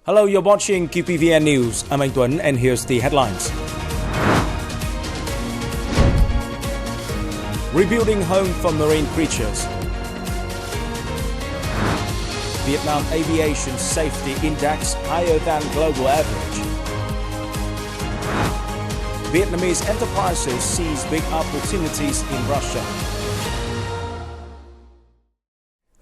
Hello, you're watching QPVN News. I'm Anh Tuấn and here's the headlines. Rebuilding home for marine creatures. Vietnam Aviation Safety Index higher than global average. Vietnamese enterprises seize big opportunities in Russia.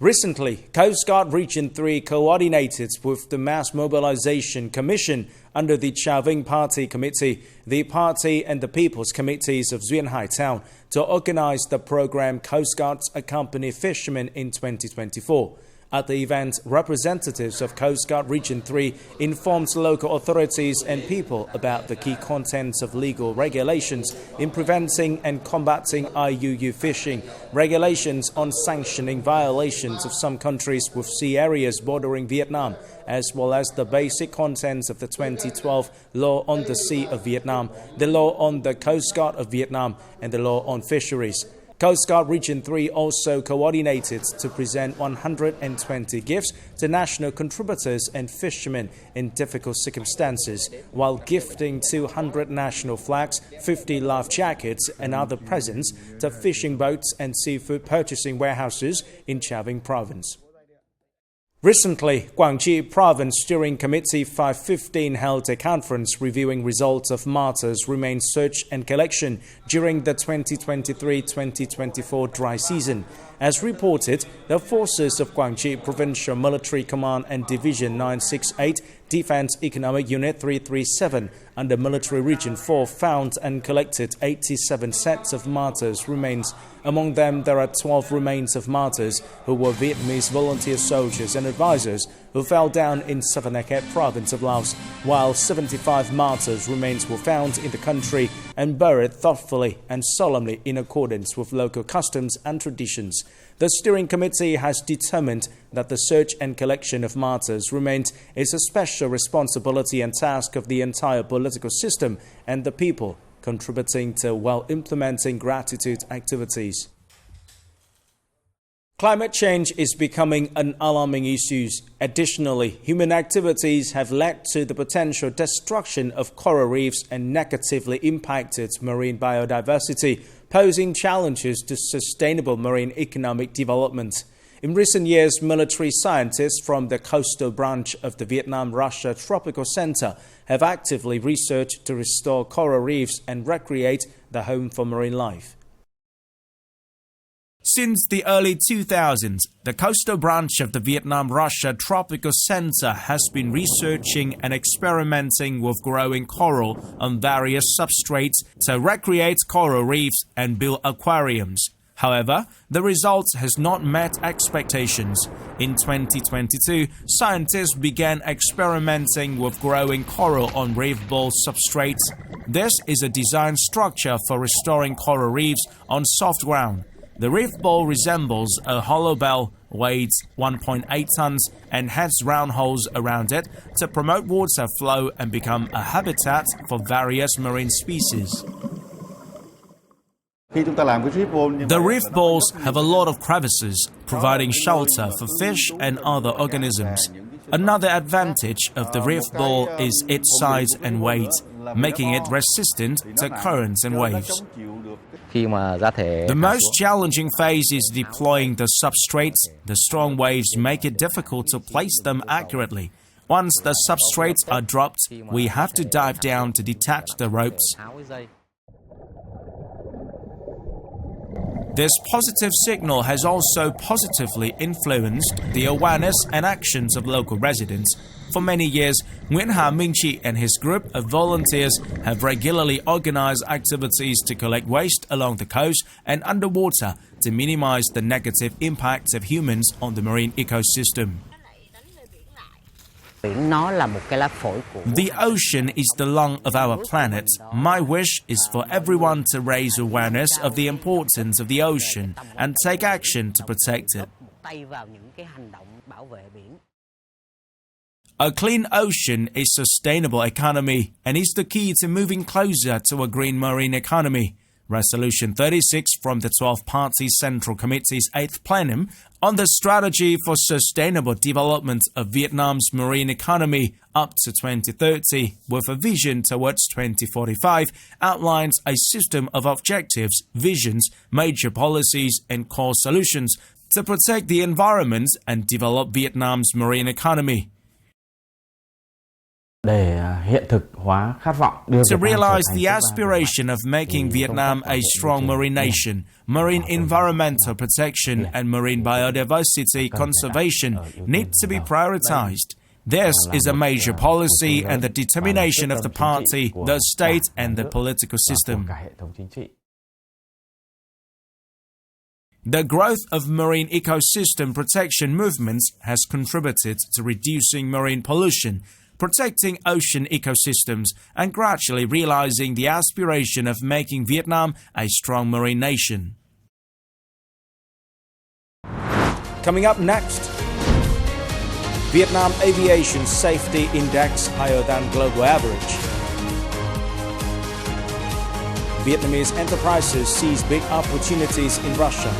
Recently, Coast Guard Region 3 coordinated with the Mass Mobilization Commission under the Chau Vinh Party Committee, the Party and the People's Committees of Duyên Hải Town to organize the program Coast Guards Accompany Fishermen in 2024. At the event, representatives of Coast Guard Region 3 informed local authorities and people about the key contents of legal regulations in preventing and combating IUU fishing, regulations on sanctioning violations of some countries with sea areas bordering Vietnam, as well as the basic contents of the 2012 Law on the Sea of Vietnam, the Law on the Coast Guard of Vietnam, and the Law on Fisheries. Coast Guard Region 3 also coordinated to present 120 gifts to national contributors and fishermen in difficult circumstances, while gifting 200 national flags, 50 life jackets and other presents to fishing boats and seafood purchasing warehouses in Chau Vinh Province. Recently, Quảng Trị Province Steering Committee 515 held a conference reviewing results of martyrs' remains search and collection during the 2023-2024 dry season. As reported, the forces of Quảng Trị Provincial Military Command and Division 968 Defense Economic Unit 337 under Military Region 4 found and collected 87 sets of martyrs' remains. Among them, there are 12 remains of martyrs who were Vietnamese volunteer soldiers and advisors who fell down in Savanakhet province of Laos, while 75 martyrs' remains were found in the country and buried thoughtfully and solemnly in accordance with local customs and traditions. The steering committee has determined that the search and collection of martyrs' remains is a special responsibility and task of the entire political system and the people, contributing to well-implementing gratitude activities. Climate change is becoming an alarming issue. Additionally, human activities have led to the potential destruction of coral reefs and negatively impacted marine biodiversity, posing challenges to sustainable marine economic development. In recent years, military scientists from the coastal branch of the Vietnam-Russia Tropical Center have actively researched to restore coral reefs and recreate the home for marine life. Since the early 2000s, the coastal branch of the Vietnam-Russia Tropical Center has been researching and experimenting with growing coral on various substrates to recreate coral reefs and build aquariums. However, the results has not met expectations. In 2022, scientists began experimenting with growing coral on reef ball substrates. This is a design structure for restoring coral reefs on soft ground. The reef ball resembles a hollow bell, weighs 1.8 tons, and has round holes around it to promote water flow and become a habitat for various marine species. The reef balls have a lot of crevices, providing shelter for fish and other organisms. Another advantage of the reef ball is its size and weight, making it resistant to currents and waves. The most challenging phase is deploying the substrates. The strong waves make it difficult to place them accurately. Once the substrates are dropped, we have to dive down to detach the ropes. This positive signal has also positively influenced the awareness and actions of local residents. For many years, Nguyễn Hà Minh Trị and his group of volunteers have regularly organized activities to collect waste along the coast and underwater to minimize the negative impacts of humans on the marine ecosystem. The ocean is the lung of our planet. My wish is for everyone to raise awareness of the importance of the ocean and take action to protect it. A clean ocean is sustainable economy and is the key to moving closer to a green marine economy. Resolution 36 from the 12-party Central Committee's 8th plenum on the strategy for sustainable development of Vietnam's marine economy up to 2030 with a vision towards 2045 outlines a system of objectives, visions, major policies and core solutions to protect the environment and develop Vietnam's marine economy. To realize the aspiration of making Vietnam a strong marine nation, marine environmental protection and marine biodiversity conservation need to be prioritized. This is a major policy and the determination of the party, the state and the political system. The growth of marine ecosystem protection movements has contributed to reducing marine pollution, protecting ocean ecosystems, and gradually realizing the aspiration of making Vietnam a strong marine nation. Coming up next, Vietnam Aviation Safety Index higher than global average. Vietnamese enterprises seize big opportunities in Russia.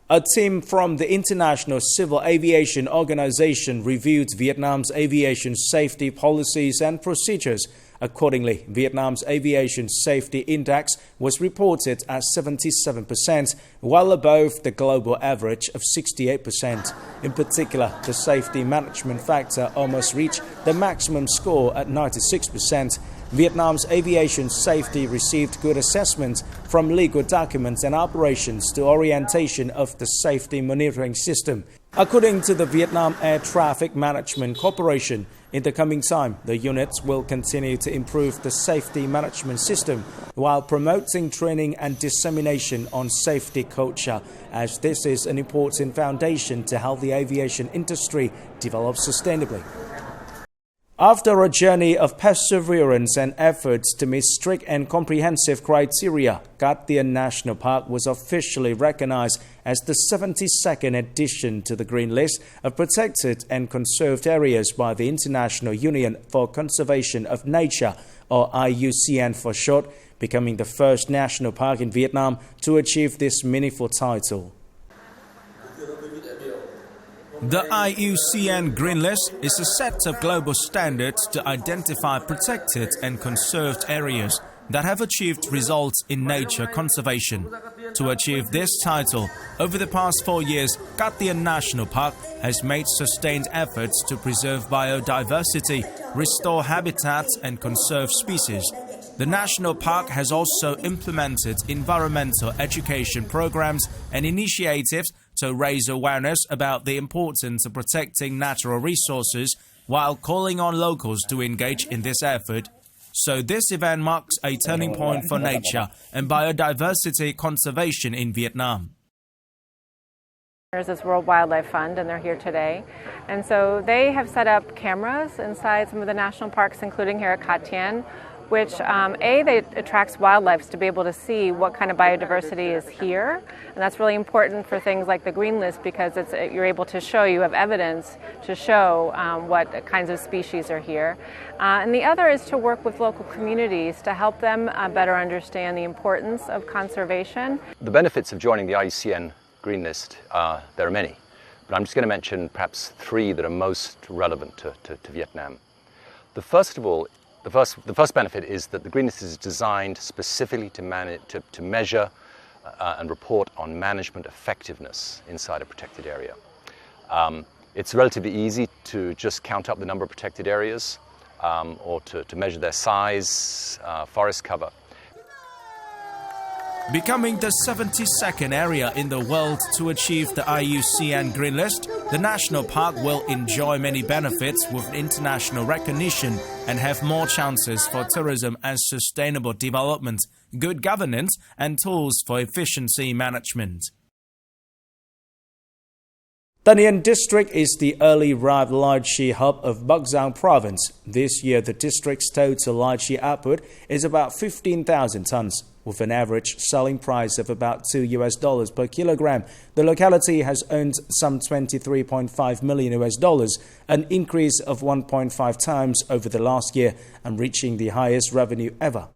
A team from the International Civil Aviation Organization reviewed Vietnam's aviation safety policies and procedures. Accordingly, Vietnam's Aviation Safety Index was reported at 77%, well above the global average of 68%. In particular, the safety management factor almost reached the maximum score at 96%. Vietnam's aviation safety received good assessment from legal documents and operations to orientation of the safety monitoring system. According to the Vietnam Air Traffic Management Corporation, in the coming time, the units will continue to improve the safety management system while promoting training and dissemination on safety culture, as this is an important foundation to help the aviation industry develop sustainably. After a journey of perseverance and efforts to meet strict and comprehensive criteria, Cat Tien National Park was officially recognized as the 72nd addition to the Green List of Protected and Conserved Areas by the International Union for Conservation of Nature, or IUCN for short, becoming the first national park in Vietnam to achieve this meaningful title. The IUCN Green List is a set of global standards to identify protected and conserved areas that have achieved results in nature conservation. To achieve this title, over the past 4 years, Cat Tien National Park has made sustained efforts to preserve biodiversity, restore habitats and conserve species. The national park has also implemented environmental education programs and initiatives to raise awareness about the importance of protecting natural resources while calling on locals to engage in this effort. So this event marks a turning point for nature and biodiversity conservation in Vietnam. There's this World Wildlife Fund, and they're here today. And so they have set up cameras inside some of the national parks, including here at Cat Tien, which they attracts wildlife to be able to see what kind of biodiversity is here, and that's really important for things like the Green List because you're able to show, you have evidence to show what kinds of species are here. And the other is to work with local communities to help them better understand the importance of conservation. The benefits of joining the IUCN Green List, there are many, but I'm just going to mention perhaps 3 that are most relevant to Vietnam. The first benefit is that the Green List is designed specifically to measure and report on management effectiveness inside a protected area. It's relatively easy to just count up the number of protected areas or to measure their size, forest cover. Becoming the 72nd area in the world to achieve the IUCN Green List, the national park will enjoy many benefits with international recognition and have more chances for tourism and sustainable development, good governance, and tools for efficiency management. Tân Yên District is the early ripe lychee hub of Bắc Giang Province. This year, the district's total lychee output is about 15,000 tons. With an average selling price of about $2 per kilogram, the locality has earned some $23.5 million, an increase of 1.5 times over the last year and reaching the highest revenue ever.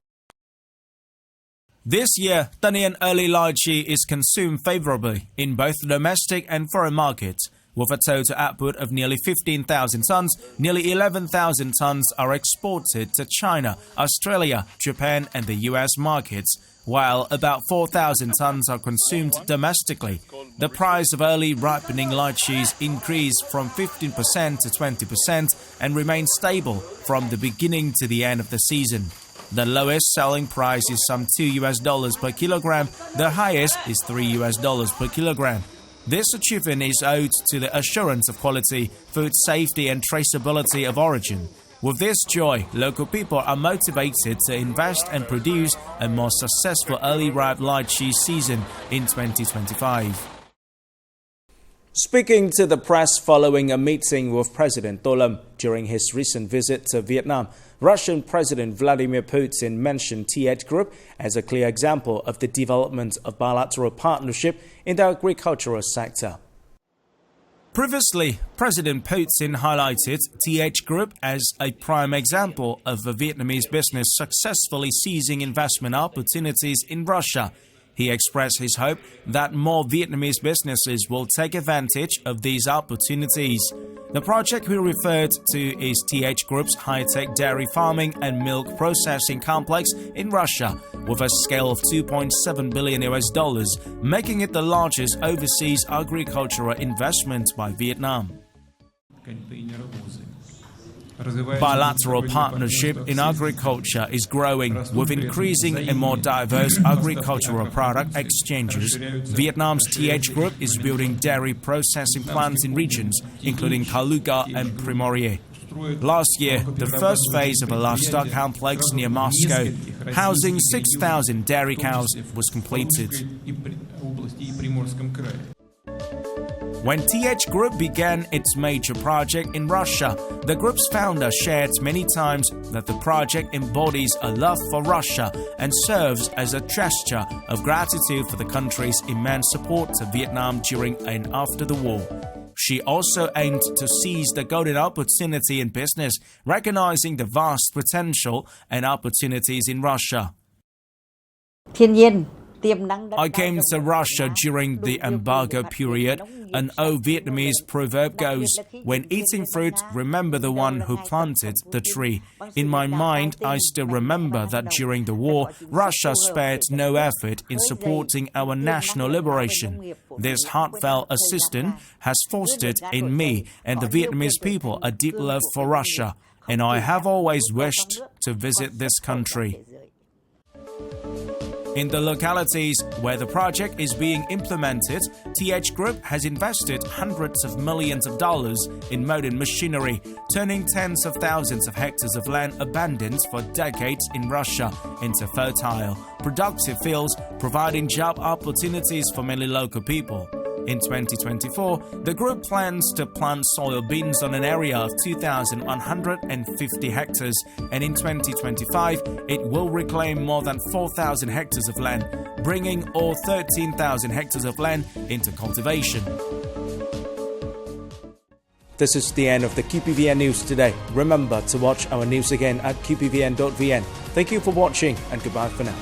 This year, Tanian early lychee is consumed favorably in both domestic and foreign markets. With a total output of nearly 15,000 tons, nearly 11,000 tons are exported to China, Australia, Japan and the US markets, while about 4,000 tons are consumed domestically. The price of early ripening lychees increased from 15% to 20% and remained stable from the beginning to the end of the season. The lowest selling price is some $2 per kilogram, the highest is $3 per kilogram. This achievement is owed to the assurance of quality, food safety and traceability of origin. With this joy, local people are motivated to invest and produce a more successful early ripe lychee season in 2025. Speaking to the press following a meeting with President Tô Lâm during his recent visit to Vietnam, Russian President Vladimir Putin mentioned TH Group as a clear example of the development of bilateral partnership in the agricultural sector. Previously, President Putin highlighted TH Group as a prime example of a Vietnamese business successfully seizing investment opportunities in Russia. He expressed his hope that more Vietnamese businesses will take advantage of these opportunities. The project he referred to is TH Group's high-tech dairy farming and milk processing complex in Russia, with a scale of $2.7 billion, making it the largest overseas agricultural investment by Vietnam. Bilateral partnership in agriculture is growing, with increasing and more diverse agricultural product exchanges. Vietnam's TH Group is building dairy processing plants in regions, including Kaluga and Primorye. Last year, the first phase of a livestock complex near Moscow, housing 6,000 dairy cows, was completed. When TH Group began its major project in Russia, the group's founder shared many times that the project embodies a love for Russia and serves as a gesture of gratitude for the country's immense support to Vietnam during and after the war. She also aimed to seize the golden opportunity in business, recognizing the vast potential and opportunities in Russia. I came to Russia during the embargo period. An old Vietnamese proverb goes, "When eating fruit, remember the one who planted the tree." In my mind, I still remember that during the war, Russia spared no effort in supporting our national liberation. This heartfelt assistance has fostered in me and the Vietnamese people a deep love for Russia, and I have always wished to visit this country. In the localities where the project is being implemented, TH Group has invested hundreds of millions of dollars in modern machinery, turning tens of thousands of hectares of land abandoned for decades in Russia into fertile, productive fields, providing job opportunities for many local people. In 2024, the group plans to plant soybeans on an area of 2,150 hectares, and in 2025, it will reclaim more than 4,000 hectares of land, bringing all 13,000 hectares of land into cultivation. This is the end of the QPVN News today. Remember to watch our news again at qpvn.vn. Thank you for watching and goodbye for now.